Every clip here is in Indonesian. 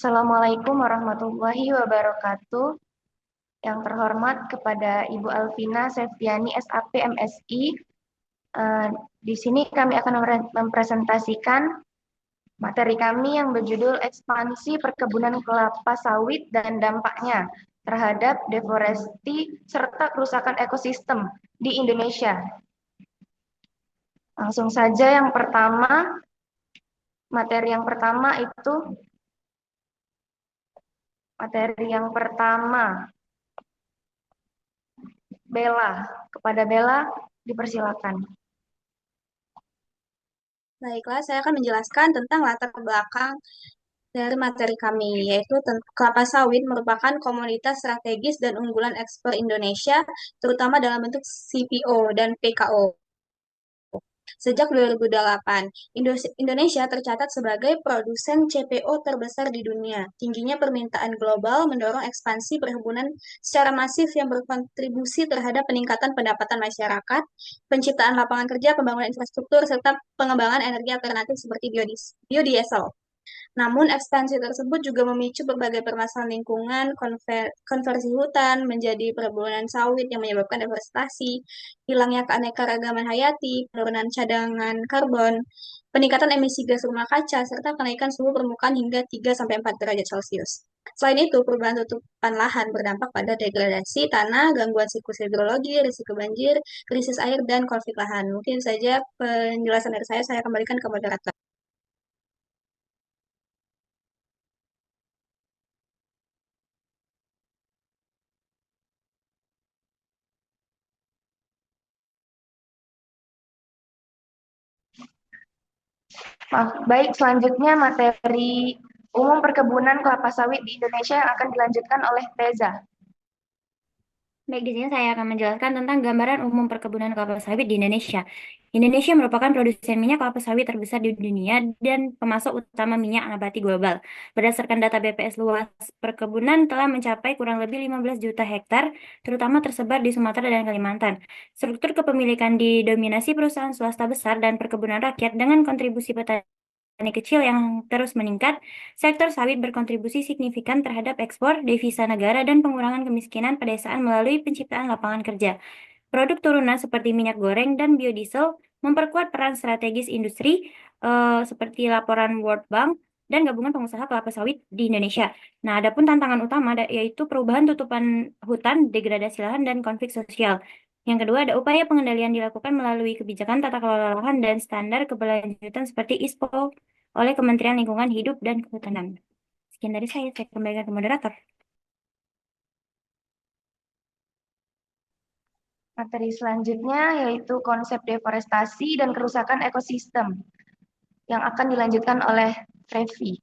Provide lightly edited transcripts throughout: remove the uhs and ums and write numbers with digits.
Assalamualaikum warahmatullahi wabarakatuh. Yang terhormat kepada Ibu Alvina Septiani SAP MSI. Di sini kami akan mempresentasikan materi kami yang berjudul Ekspansi Perkebunan Kelapa Sawit dan Dampaknya terhadap Deforestasi serta Kerusakan Ekosistem di Indonesia. Langsung saja materi yang pertama, Bella. Kepada Bella, dipersilakan. Baiklah, saya akan menjelaskan tentang latar belakang dari materi kami, yaitu kelapa sawit merupakan komoditas strategis dan unggulan ekspor Indonesia, terutama dalam bentuk CPO dan PKO. Sejak 2008, Indonesia tercatat sebagai produsen CPO terbesar di dunia. Tingginya permintaan global mendorong ekspansi perkebunan secara masif yang berkontribusi terhadap peningkatan pendapatan masyarakat, penciptaan lapangan kerja, pembangunan infrastruktur, serta pengembangan energi alternatif seperti biodiesel. Namun, ekspansi tersebut juga memicu berbagai permasalahan lingkungan, konversi hutan menjadi perkebunan sawit yang menyebabkan deforestasi, hilangnya keanekaragaman hayati, penurunan cadangan karbon, peningkatan emisi gas rumah kaca, serta kenaikan suhu permukaan hingga 3-4 derajat Celcius. Selain itu, perubahan tutupan lahan berdampak pada degradasi tanah, gangguan siklus hidrologi, risiko banjir, krisis air, dan konflik lahan. Mungkin saja penjelasan dari saya kembalikan ke moderator. Baik, selanjutnya materi umum perkebunan kelapa sawit di Indonesia yang akan dilanjutkan oleh Teza. Baik, di sini saya akan menjelaskan tentang gambaran umum perkebunan kelapa sawit di Indonesia. Indonesia merupakan produsen minyak kelapa sawit terbesar di dunia dan pemasok utama minyak nabati global. Berdasarkan data BPS, luas perkebunan telah mencapai kurang lebih 15 juta hektar, terutama tersebar di Sumatera dan Kalimantan. Struktur kepemilikan didominasi perusahaan swasta besar dan perkebunan rakyat dengan kontribusi petani kecil yang terus meningkat. Sektor sawit berkontribusi signifikan terhadap ekspor, devisa negara, dan pengurangan kemiskinan pedesaan melalui penciptaan lapangan kerja. Produk turunan seperti minyak goreng dan biodiesel memperkuat peran strategis industri seperti laporan World Bank dan gabungan pengusaha kelapa sawit di Indonesia. Nah, adapun tantangan utama yaitu perubahan tutupan hutan, degradasi lahan, dan konflik sosial. Yang kedua, ada upaya pengendalian dilakukan melalui kebijakan tata kelola lahan dan standar keberlanjutan seperti ISPO oleh Kementerian Lingkungan Hidup dan Kehutanan. Sekian dari saya kembalikan ke moderator. Materi selanjutnya yaitu konsep deforestasi dan kerusakan ekosistem yang akan dilanjutkan oleh Trevi.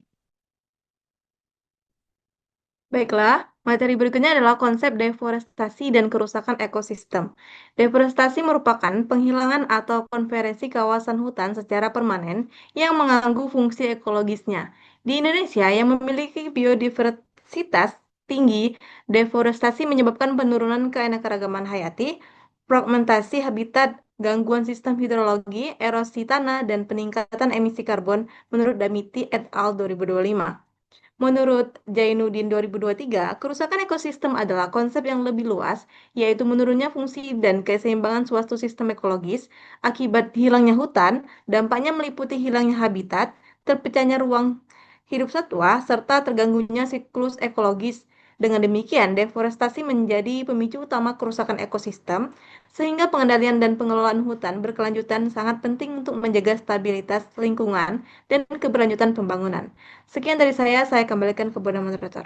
Baiklah, materi berikutnya adalah konsep deforestasi dan kerusakan ekosistem. Deforestasi merupakan penghilangan atau konversi kawasan hutan secara permanen yang mengganggu fungsi ekologisnya. Di Indonesia yang memiliki biodiversitas tinggi, deforestasi menyebabkan penurunan keanekaragaman hayati, fragmentasi habitat, gangguan sistem hidrologi, erosi tanah, dan peningkatan emisi karbon menurut Damiti et al. 2025. Menurut Jainuddin 2023, kerusakan ekosistem adalah konsep yang lebih luas, yaitu menurunnya fungsi dan keseimbangan suatu sistem ekologis akibat hilangnya hutan, dampaknya meliputi hilangnya habitat, terpecahnya ruang hidup satwa, serta terganggunya siklus ekologis. Dengan demikian, deforestasi menjadi pemicu utama kerusakan ekosistem, sehingga pengendalian dan pengelolaan hutan berkelanjutan sangat penting untuk menjaga stabilitas lingkungan dan keberlanjutan pembangunan. Sekian dari saya kembalikan kepada moderator.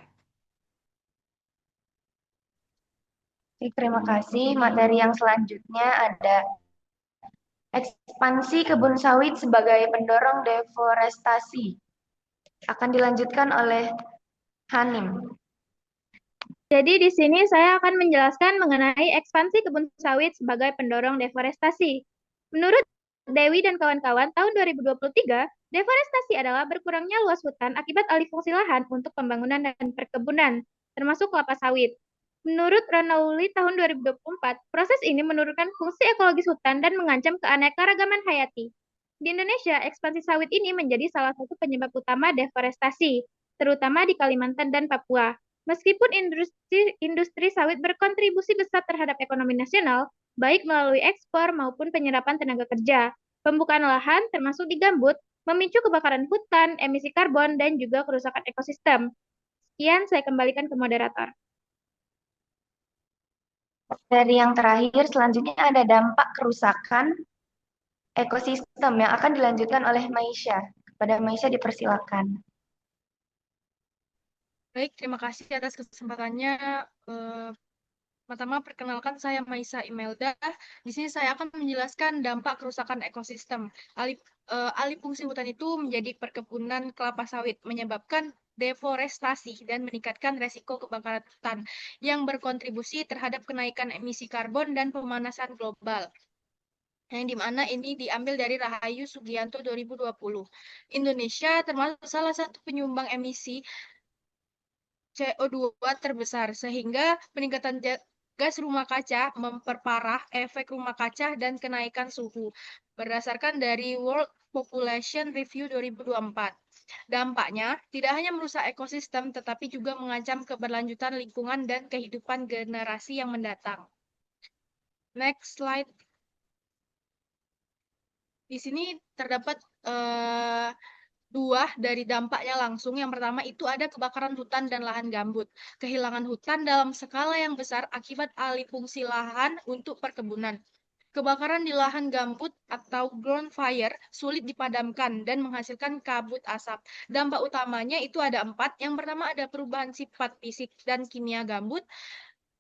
Terima kasih. Materi yang selanjutnya ada ekspansi kebun sawit sebagai pendorong deforestasi. Akan dilanjutkan oleh Hanim. Jadi di sini saya akan menjelaskan mengenai ekspansi kebun sawit sebagai pendorong deforestasi. Menurut Dewi dan kawan-kawan, tahun 2023, deforestasi adalah berkurangnya luas hutan akibat alih fungsi lahan untuk pembangunan dan perkebunan, termasuk kelapa sawit. Menurut Ranauli tahun 2024, proses ini menurunkan fungsi ekologis hutan dan mengancam keanekaragaman hayati. Di Indonesia, ekspansi sawit ini menjadi salah satu penyebab utama deforestasi. terutama di Kalimantan dan Papua. Meskipun industri sawit berkontribusi besar terhadap ekonomi nasional, baik melalui ekspor maupun penyerapan tenaga kerja, pembukaan lahan termasuk di gambut, memicu kebakaran hutan, emisi karbon, dan juga kerusakan ekosistem. Sekian, saya kembalikan ke moderator. Dari yang terakhir, selanjutnya ada dampak kerusakan ekosistem yang akan dilanjutkan oleh Maisha. Kepada Maisha dipersilakan. Baik, terima kasih atas kesempatannya. Pertama, perkenalkan saya Maisa Imelda. Di sini saya akan menjelaskan dampak kerusakan ekosistem. Alih fungsi hutan itu menjadi perkebunan kelapa sawit, menyebabkan deforestasi dan meningkatkan resiko kebakaran hutan yang berkontribusi terhadap kenaikan emisi karbon dan pemanasan global. Yang dimana ini diambil dari Rahayu Sugianto 2020. Indonesia termasuk salah satu penyumbang emisi CO2 terbesar, sehingga peningkatan gas rumah kaca memperparah efek rumah kaca dan kenaikan suhu, berdasarkan dari World Population Review 2024. Dampaknya tidak hanya merusak ekosistem, tetapi juga mengancam keberlanjutan lingkungan dan kehidupan generasi yang mendatang. Next slide. Di sini terdapat dua dari dampaknya langsung. Yang pertama itu ada kebakaran hutan dan lahan gambut. Kehilangan hutan dalam skala yang besar akibat alih fungsi lahan untuk perkebunan. Kebakaran di lahan gambut atau ground fire sulit dipadamkan dan menghasilkan kabut asap. Dampak utamanya itu ada 4. Yang pertama ada perubahan sifat fisik dan kimia gambut,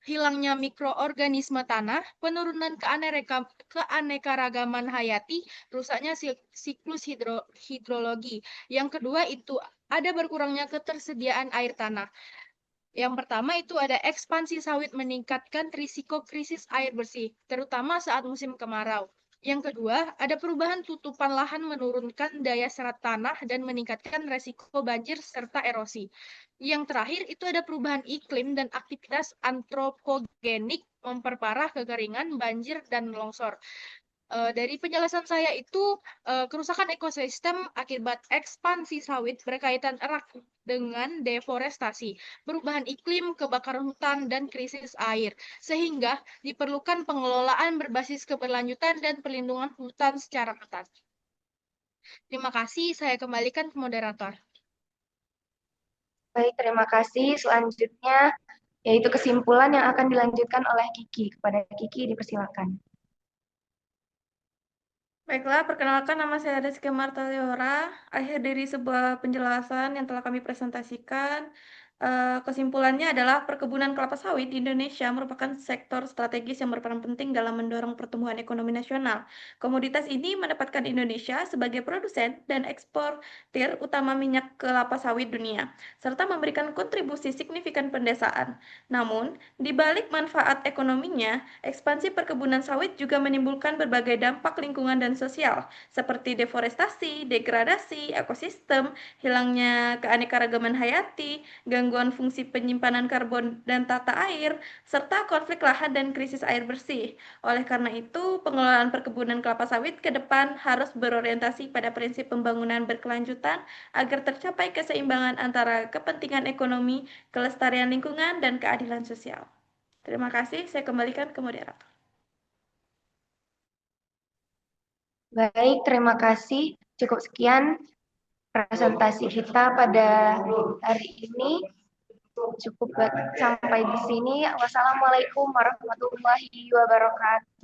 hilangnya mikroorganisme tanah, penurunan keanekaragaman hayati, rusaknya siklus hidrologi. Yang kedua itu ada berkurangnya ketersediaan air tanah. Yang pertama itu ada ekspansi sawit meningkatkan risiko krisis air bersih, terutama saat musim kemarau. Yang kedua, ada perubahan tutupan lahan menurunkan daya serat tanah dan meningkatkan resiko banjir serta erosi. Yang terakhir itu ada perubahan iklim dan aktivitas antropogenik memperparah kekeringan, banjir, dan longsor. Dari penjelasan saya itu, kerusakan ekosistem akibat ekspansi sawit berkaitan erat dengan deforestasi, perubahan iklim, kebakaran hutan, dan krisis air, sehingga diperlukan pengelolaan berbasis keberlanjutan dan perlindungan hutan secara ketat. Terima kasih, saya kembalikan ke moderator. Baik, terima kasih. Selanjutnya, yaitu kesimpulan yang akan dilanjutkan oleh Kiki. Kepada Kiki dipersilakan. Baiklah, perkenalkan nama saya Rizky Marta Leora. Akhir dari sebuah penjelasan yang telah kami presentasikan, kesimpulannya adalah perkebunan kelapa sawit di Indonesia merupakan sektor strategis yang berperan penting dalam mendorong pertumbuhan ekonomi nasional. Komoditas ini mendapatkan Indonesia sebagai produsen dan eksportir utama minyak kelapa sawit dunia, serta memberikan kontribusi signifikan pendesaan. Namun, di balik manfaat ekonominya, ekspansi perkebunan sawit juga menimbulkan berbagai dampak lingkungan dan sosial, seperti deforestasi, degradasi ekosistem, hilangnya keanekaragaman hayati, gangguan fungsi penyimpanan karbon dan tata air, serta konflik lahan dan krisis air bersih. Oleh karena itu, pengelolaan perkebunan kelapa sawit ke depan harus berorientasi pada prinsip pembangunan berkelanjutan agar tercapai keseimbangan antara kepentingan ekonomi, kelestarian lingkungan, dan keadilan sosial. Terima kasih, saya kembalikan ke moderator. Baik, terima kasih. Cukup sekian presentasi kita pada hari ini. Cukup sampai di sini. Wassalamualaikum warahmatullahi wabarakatuh.